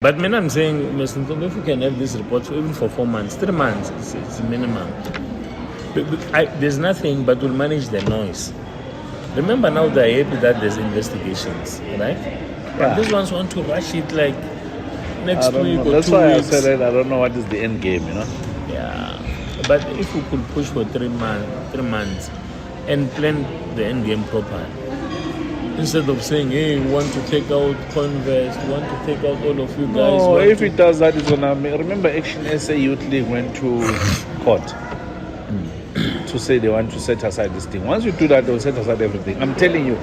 But when I'm saying, Mr. Ntumba, if we can have this report even for 4 months, 3 months, it's minimum. There's nothing, but we'll manage the noise. Remember now they're happy that there's investigations, right? But these ones want to rush it like next week or 2 weeks. That's why I said I don't know what is the end game, Yeah. But if we could push for 3 months and plan the end game properly, instead of saying, hey, we want to take out Coinvest, we want to take out all of you guys. No, if it does that, it's gonna. Remember, Action SA Youth League went to court to say they want to set aside this thing. Once you do that, they'll set aside everything. I'm telling you,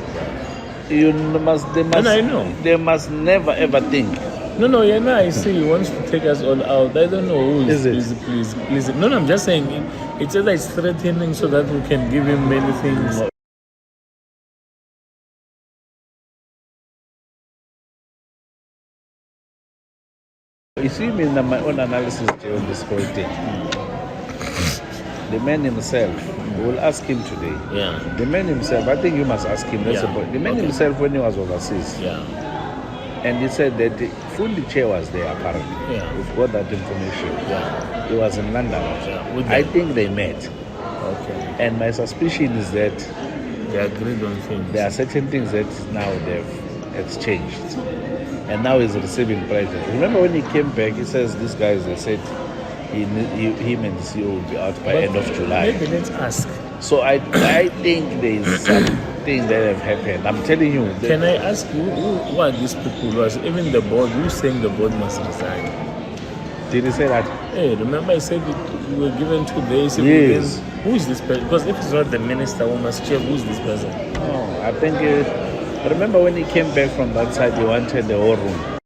they must never ever think. No, I see he wants to take us all out. I don't know who is it. Please. No, I'm just saying it's either it's threatening so that we can give him many things. You see me in my own analysis on this whole thing. The man himself, we'll ask him today. Yeah. The man himself, I think you must ask him. That's the point. The man himself, when he was overseas, and he said that the fully chair was there apparently. Yeah. We've got that information. Yeah. He was in London. Yeah. I think they met. Okay. And my suspicion is that they agreed on things. There are certain things that now they've exchanged. And now he's receiving pressure. Remember when he came back, he says these guys, they said him and the CEO will be out by end of July. Maybe let's ask. So I think there is something that have happened. I'm telling you. Can I ask who are these people? Was even the board? Who's saying the board must resign? Did he say that? Hey, remember I said we were given 2 days. Yes. Who is this person? Because if it's not the minister who must check, who's this person? No, I think. Remember when he came back from that side, he wanted the whole room.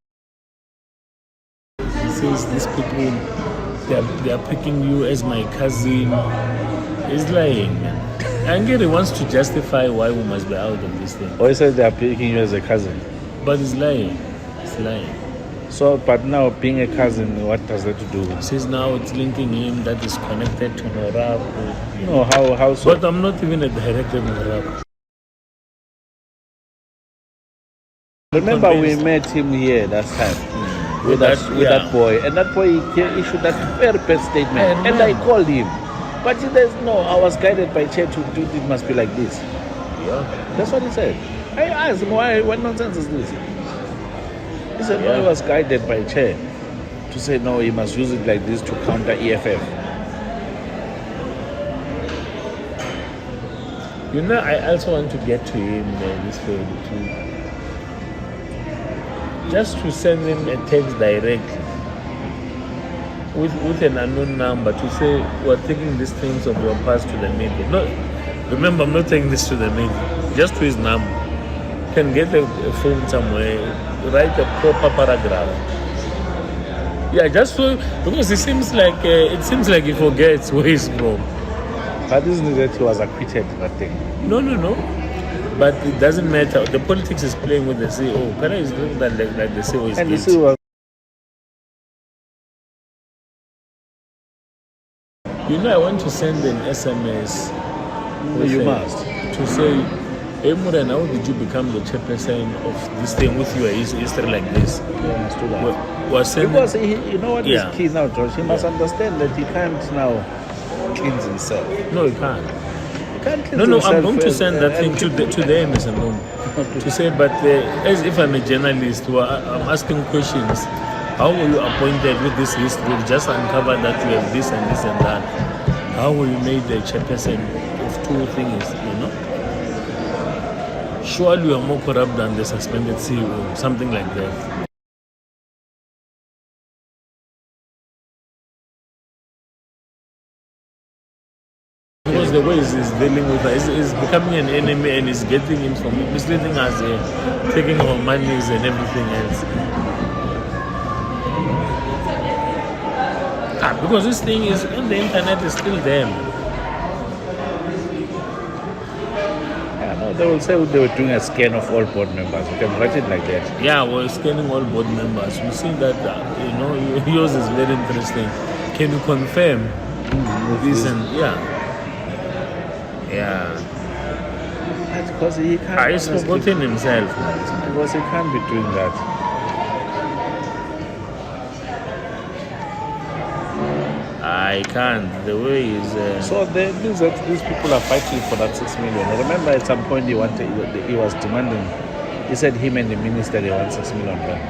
He says these people, they are picking you as my cousin. He's lying, man. Angere wants to justify why we must be out of this thing. Or he says they are picking you as a cousin. But he's lying. He's lying. So, but now being a cousin, what does that to do? He says now it's linking him that is connected to Norab. No, how so? But I'm not even a direct Norab. Remember we met him here last time with that boy, and that boy issued that very bad statement, and I called him. But he says, no, I was guided by chair to do it must be like this. Yeah. That's what he said. I asked him, what nonsense is this? He said, no, he was guided by chair to say, no, he must use it like this to counter EFF. I also want to get to him this way too. Just to send him a text directly with an unknown number to say we're taking these things of your past to the media. No, remember, I'm not taking this to the media. Just to his number. Can get a phone somewhere, write a proper paragraph. Yeah, just so because it seems like he forgets where he's from. But isn't it that he was acquitted in that thing? No. But it doesn't matter. The politics is playing with the CEO. Kana is doing that like the CEO is and guilty. The CEO I want to send an SMS. You must. To say, hey Murena, how did you become the chairperson of this thing with your history like this? You must do that. Because you know what is key now, George? He must understand that he can't now cleanse himself. No, he can't. No, I'm going to send that thing to them, Mr. Ntumba, to say, but as if I'm a journalist, I'm asking questions. How were you appointed with this history? We just uncovered that you have this and this and that. How were you made the chairperson of 2 things, Surely you are more corrupt than the suspended CEO, something like that. Because the way he's dealing with her, he's becoming an enemy and he's getting information, misleading us, taking our monies and everything else. Because this thing is on the internet, is still there. They will say they were doing a scan of all board members. You can write it like that. Yeah, we're scanning all board members. We see that, yours is very interesting. Can you confirm this? And Because he can't. He's forgotten himself. Because he can't be doing that. I can't. The way is. So that means that these people are fighting for that 6 million. I remember at some point he was demanding. He said him and the minister they want 6 million rand.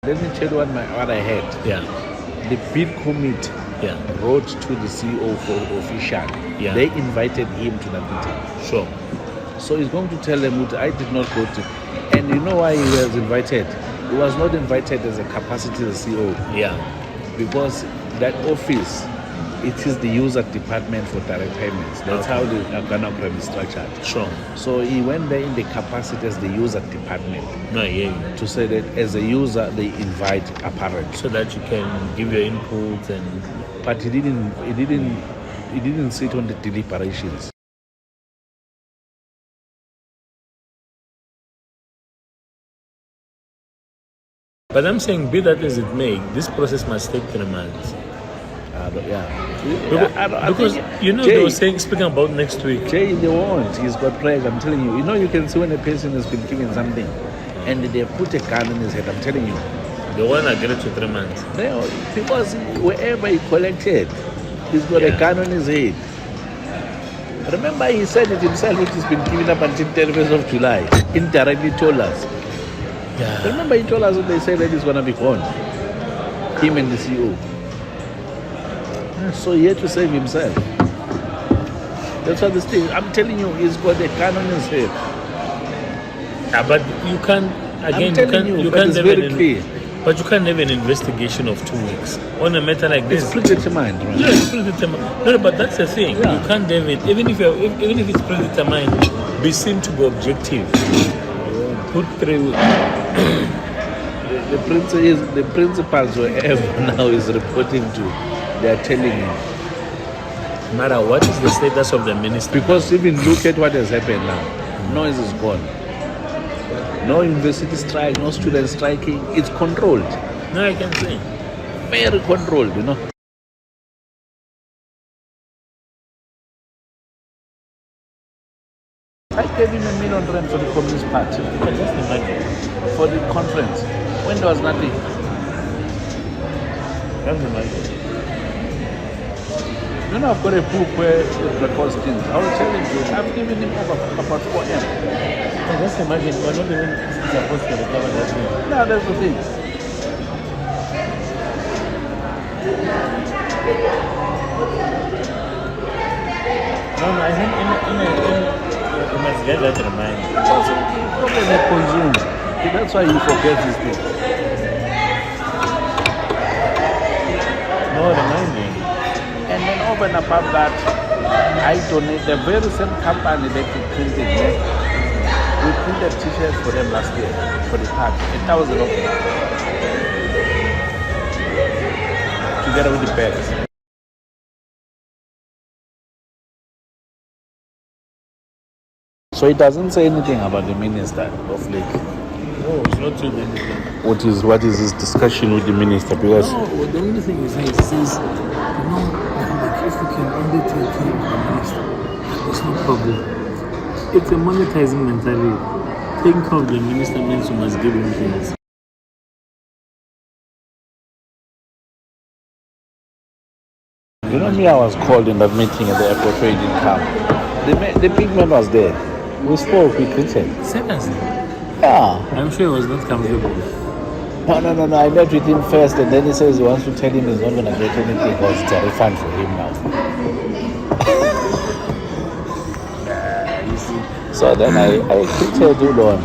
Let me tell you what I heard. Yeah. The bid committee wrote to the CEO for official. Yeah. They invited him to the meeting. Sure. So he's going to tell them, I did not go to. And you know why he was invited? He was not invited as a capacity as CEO. Yeah. Because that office, it is the user department for direct payments. That's how the Ghana program is structured. Sure. So he went there in the capacity as the user department. No, yeah. To say that as a user, they invite a parent. So that you can give your input and. But he didn't sit on the deliberations. But I'm saying, be that as it may, this process must take 3 months. Because you know, Jay, they were saying, speaking about next week. Jay, they won't. He's got pride. I'm telling you. You know, you can see when a person has been given something and they put a gun in his head. I'm telling you. They won't agree to 3 months. No, because wherever he collected, he's got a gun on his head. Remember, he said it himself, which has been given up until 31st of July. Indirectly told us. Yeah. Remember, he told us when they said that he's going to be gone. Him and the CEO. So he had to save himself. That's what this thing. I'm telling you, he's got a gun on his head. Yeah, but you can't. Again, you can't have very clear. But you can't have an investigation of 2 weeks on a matter like this. It's predetermined, right? Yeah, it's predetermined. No, but that's the thing. Yeah. You can't have it, even if it's predetermined, be seen to be objective. Put through. The principals wherever now is reporting to, they are telling him. Mara, what is the status of the minister? Because even look at what has happened now. Noise is gone. No university strike, no students striking. It's controlled. No, I can see. Very controlled, you know. I gave him $1 million for the Communist Party. Just imagine. For the conference. When there was nothing. Just imagine. You know, I've got a book where it records things. I will tell him, I've given him about 4 M. Just imagine, we're not even supposed to recover that thing. No, that's the thing. No, I think you must get that reminder. Because the problem is consumed. That's why you forget these things. No, remind me. And then over and above that, I donate the very same company that you printed. We printed t-shirts for them last year for the park, 1,000 of them, together with the bags. So it doesn't say anything about the minister of Lake. No, it's not true. What is his discussion with the minister? Because no, the only thing he says, if we can undertake him the minister, there's no problem. It's a monetizing mentality. Think of the minister means you must give him things. You know me, I was called in that meeting at the airport where he didn't come. The big man was there. We spoke, we greeted. Seriously? Yeah. I'm sure he was not comfortable. No. I met with him first and then he says he wants to tell him he's not going to get anything because it's a refund for him now. You see. So then I greeted Udon,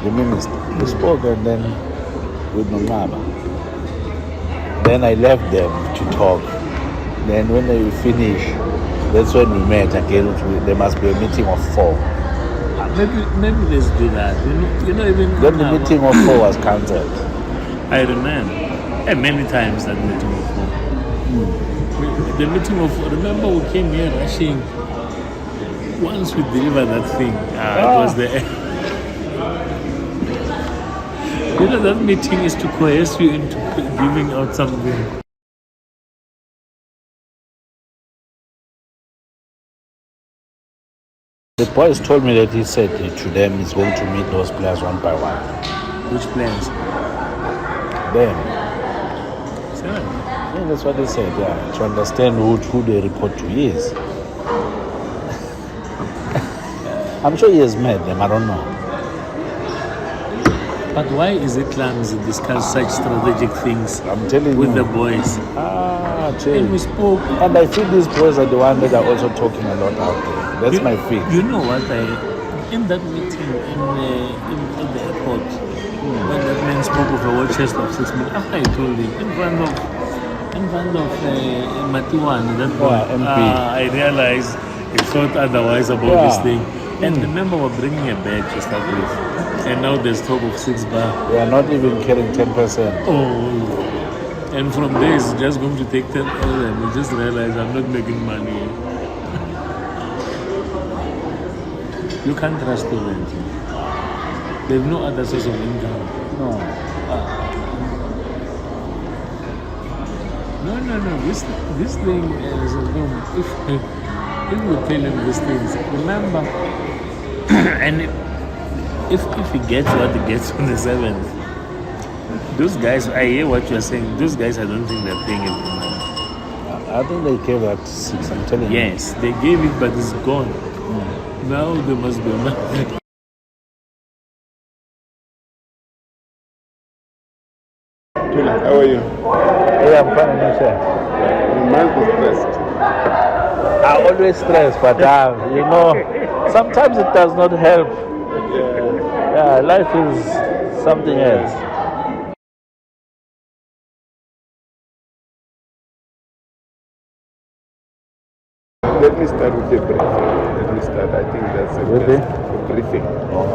the minister. We spoke and then with Mama. Then I left them to talk. Then when we finish, that's when we met again. There must be a meeting of 4. Maybe let's do that. You know even then the meeting of 4 was cancelled. I remember. Many times that meeting of 4. The meeting of 4. Remember we came here rushing. Once we delivered that thing, it was the end. You know that meeting is to coerce you into giving out something. The boys told me that he said to them he's going to meet those players one by one. Which players? Them. 7. Yeah, that's what they said, yeah. To understand who they report to is. I'm sure he has met them, I don't know. But why is it clumsy to discuss such strategic things I'm telling with you. the boys? And we spoke. And I feel these boys are the ones that are also talking a lot out there. That's my feel. You know what? In that meeting in the airport, when that man spoke of a war chest of 6 million, after I told him in front of Matiwan, that boy, MP. I realized he thought otherwise about this thing. And remember, we're bringing a badge to start with, and now there's talk of 6 bar. We are not even carrying 10%. Oh, and from there it's just going to take 10,000. We just realized I'm not making money. You can't trust students. They have no other source of income. No. No. This thing is if we tell him these things, remember, and if he gets what he gets on the 7th, those guys, I hear what you're saying. Those guys, I don't think they're paying it. I think they gave that 6. I'm telling you. Yes, they gave it, but it's gone. Now they must go now. How are you? Hey, I'm fine, sir. You might be stressed. I always stress, but you know, sometimes it does not help. Yeah, life is something else. Let me start with the briefing. I think that's the With best. The briefing. On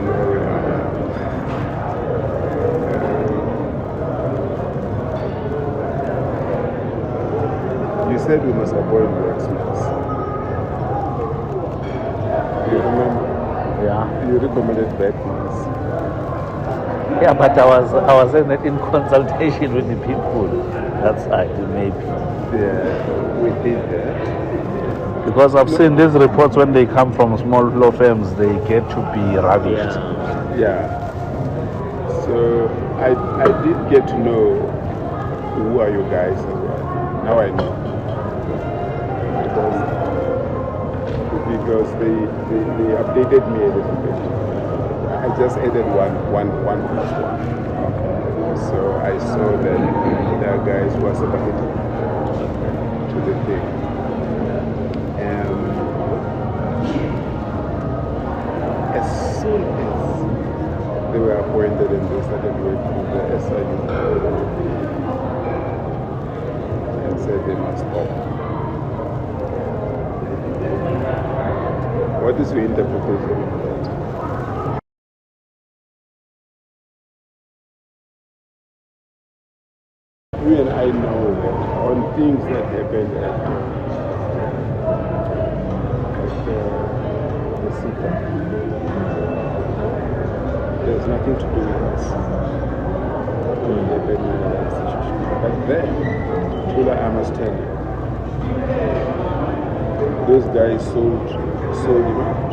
where we are. You said we must avoid workshops. You remember? Yeah. You recommended backwards. Yeah, but I was in consultation with the people. That's why maybe. Yeah, we did that. Because I've seen these reports when they come from small law firms, they get to be ravished. Yeah. So I did get to know who are you guys as well. Now I know. Because they updated me a little bit. I just added one plus one. So I saw that there are guys who are sympathetic to the thing. And as soon as they were appointed and they started working with the SIU and said they must stop. What is your interpretation of that? You and I know that on things that happened at the CETA, there's nothing to do with us. But then, Thula, I must tell you, those guys sold him out.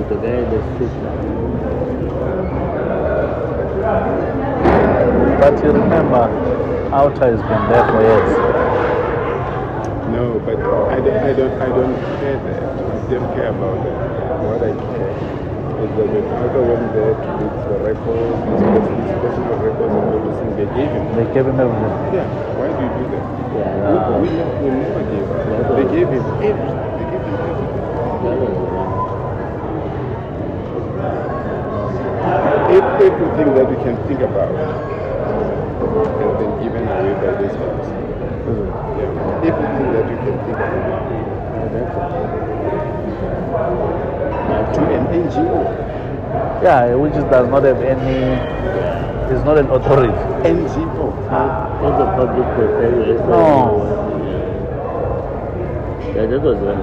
The guy that fit But you remember, OUTA has been there for years. No, but I don't care that. I don't care about that. What I care is that when OUTA went there to look for records, his personal records and everything, they gave him. They gave him everything. Yeah, why do you do that? Yeah, We never gave him. They gave him everything. Everything that we can think about has been given away by this guys. Yeah. Everything that you can think about. To an NGO. Yeah, which does not have any, is not an authority. NGO. All the public will say, No. Yeah, that was one.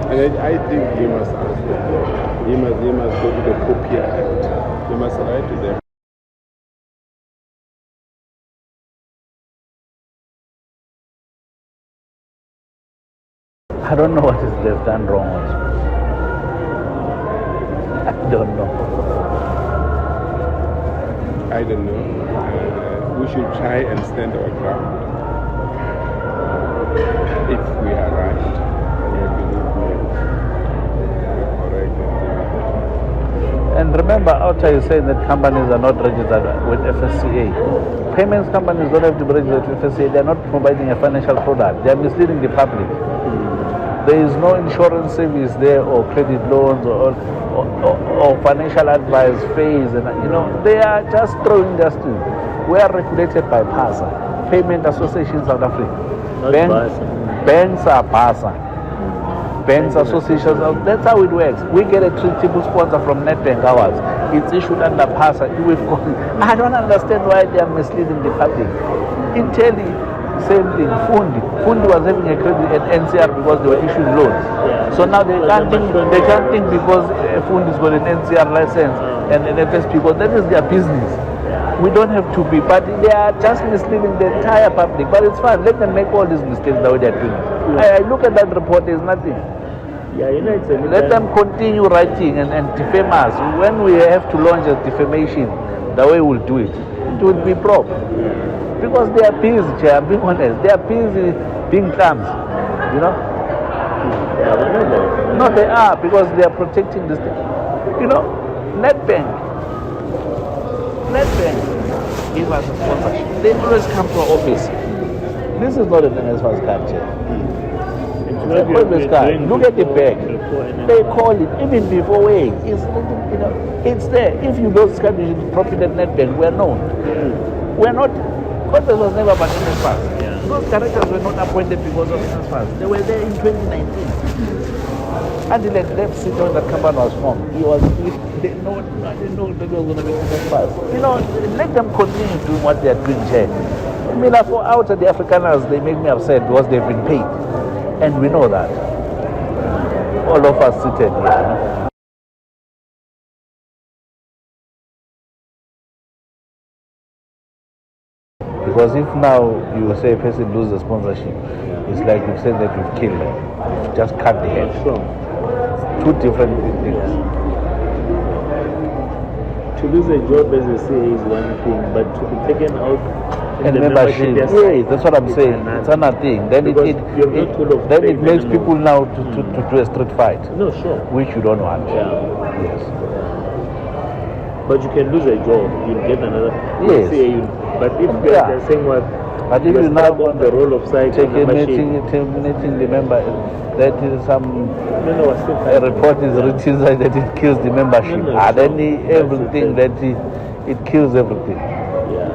And I think he must ask them. He must go to the Copia Act. He must write to them. I don't know what is they've done wrong also. I don't know. I don't know. We should try and stand our ground. If we are right, and I believe we are correct. And remember, OUTA is saying that companies are not registered with FSCA. Payments companies don't have to be registered with FSCA. They are not providing a financial product. They are misleading the public. There is no insurance service there, or credit loans, or financial advice phase, and they are just throwing us to. We are regulated by PASA, Payment Association South Africa. Banks are PASA. Banks associations, that's how it works. We get a treatable sponsor from Nedbank ours. It's issued under PASA. I don't understand why they are misleading the public. Italy, same thing. Fundi was having a credit at NCR because they were issuing loans. Yeah. So now they can't think because Fundi's got an NCR license and an FSP, because that is their business. We don't have to be, but they are just misleading the entire public. But it's fine, let them make all these mistakes the way they're doing it. I look at that report, there's nothing. Yeah, it's a let them continue writing and defame us. When we have to launch a defamation, the way we'll do it, it will be proper. Because they are busy, Chair, I'm being honest. They are busy being thumbs, No, they are, because they are protecting this thing. Nedbank give us a sponsorship. They always come to our office. This is not an NSFAS card, Chair. It's a Coinvest card. Look at the bag. They call it even before weighing. It's there. If you don't scan the profit at Nedbank, we're known. We're not. Coinvest was never but NSFAS. Yeah. Those directors were not appointed because of NSFAS. They were there in 2019. Until that left seat when that company was formed, they didn't know that they were going to be NSFAS. Let them continue doing what they are doing here. For OUTA, the Afrikaners, they make me upset because they've been paid. And we know that. All of us seated here. Because if now you say a person loses sponsorship, it's like you've said that you've killed them. You've just cut the head. Sure. Two different things. To lose a job as a CA is one thing, but to be taken out in and the membership, yes, that's what I'm saying. It's another thing. Then it makes people now to do a street fight. No, sure. Which you don't want. Yeah. Yes. But you can lose a job, you'll get another. Yes. But if they're saying what, but if you now want the role of site terminating the member, that is some a report is written that it kills the membership. Then everything that it kills everything. Yeah.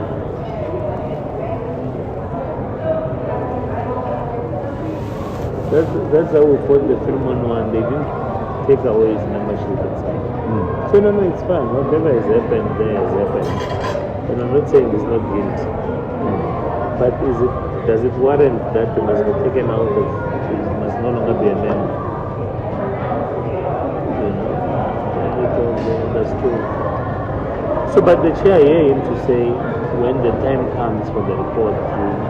That's how we fought the Firman one. They didn't take away his membership inside. So no, it's fine. Whatever has happened there has happened. And I'm not saying it's not guilty. But does it warrant that he must be taken out of, he must no longer be a member? That's true. So, but the chair here him to say, when the time comes for the report,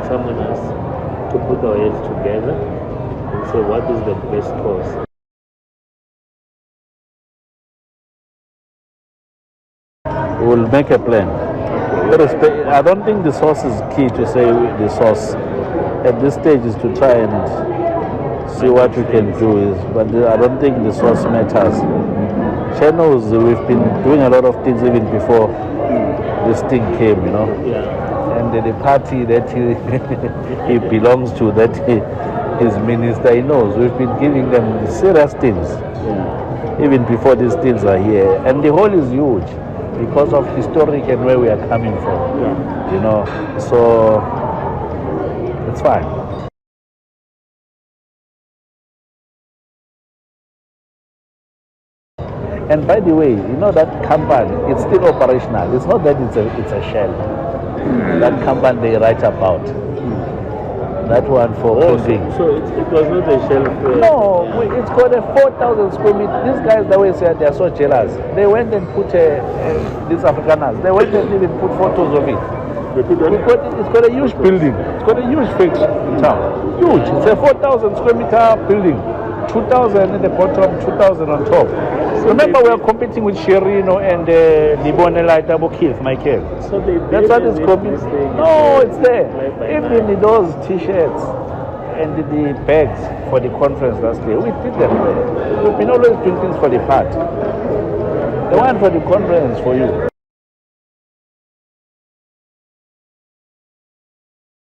someone has to put our heads together and say what is the best course. We'll make a plan. I don't think the source is key to say the source. At this stage is to try and see what we can do. But I don't think the source matters. Channels, we've been doing a lot of things even before this thing came, Yeah. And the party that he belongs to, that his minister, he knows. We've been giving them serious things, even before these things are here. And the hole is huge because of historic and where we are coming from. So it's fine. And by the way, that company, it's still operational. It's not that it's a shell. That company they write about. That one for printing. So it was not a shell? No, it's got a 4,000 square meters. These guys, the way said, they are so jealous. They went and put these Afrikaners. They went and even put photos of it. They put one. It's got a huge building. It's got a huge factory in town. Huge. It's a 4,000 square meter building. 2,000 at the bottom, 2,000 on top. Remember, we are competing with Sherino and Libone Lightable Keith, Michael. So That's what it's competing. No, it's there. Even those T-shirts and the bags for the conference last year, we did them there. We've been always doing things for the party. The one for the conference for you.